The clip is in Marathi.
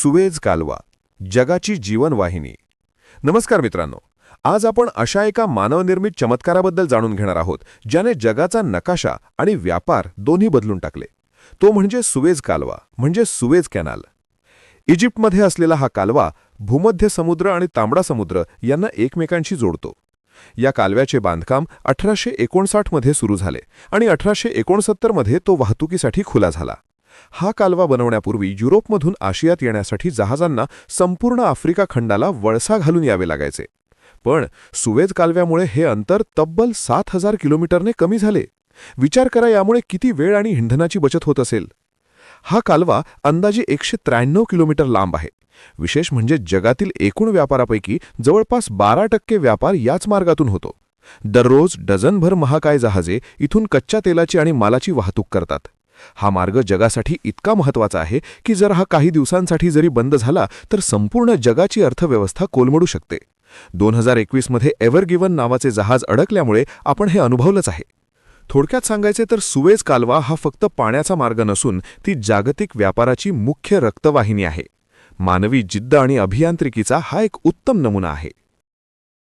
सुएझ कालवा, जगाची जीवनवाहिनी. नमस्कार मित्रांनो, आज आपण अशा एका मानवनिर्मित चमत्काराबद्दल जाणून घेणार आहोत ज्याने जगाचा नकाशा आणि व्यापार दोन्ही बदलून टाकले. तो म्हणजे सुएझ कालवा, म्हणजे सुएझ कॅनाल. इजिप्तमध्ये असलेला हा कालवा भूमध्य समुद्र आणि तांबडा समुद्र यांना एकमेकांशी जोडतो. या कालव्याचे बांधकाम 1859 मध्ये सुरू झाले आणि 1869 मध्ये तो वाहतुकीसाठी खुला झाला. हा कालवा बनवण्यापूर्वी युरोपमधून आशियात येण्यासाठी जहाजांना संपूर्ण आफ्रिका खंडाला वळसा घालून यावे लागायचे. पण सुएझ कालव्यामुळे हे अंतर तब्बल 7000 किलोमीटरने कमी झाले. विचार करा, यामुळे किती वेळ आणि इंधनाची बचत होत असेल. हा कालवा अंदाजे 193 किलोमीटर लांब आहे. विशेष म्हणजे जगातील एकूण व्यापारापैकी जवळपास 12% व्यापार याच मार्गातून होतो. दररोज डझनभर महाकाय जहाजे इथून कच्च्या तेलाची आणि मालाची वाहतूक करतात. हा मार्ग जगासाठी इतका महत्त्वाचा आहे की जर हा काही दिवसांसाठी जरी बंद झाला तर संपूर्ण जगाची अर्थव्यवस्था कोलमडू शकते. 2021 मध्ये एव्हर गिव्हन नावाचे जहाज अडकल्यामुळे आपण हे अनुभवलंच आहे. थोडक्यात सांगायचे तर सुएझ कालवा हा फक्त पाण्याचा मार्ग नसून ती जागतिक व्यापाराची मुख्य रक्तवाहिनी आहे. मानवी जिद्द आणि अभियांत्रिकीचा हा एक उत्तम नमुना आहे.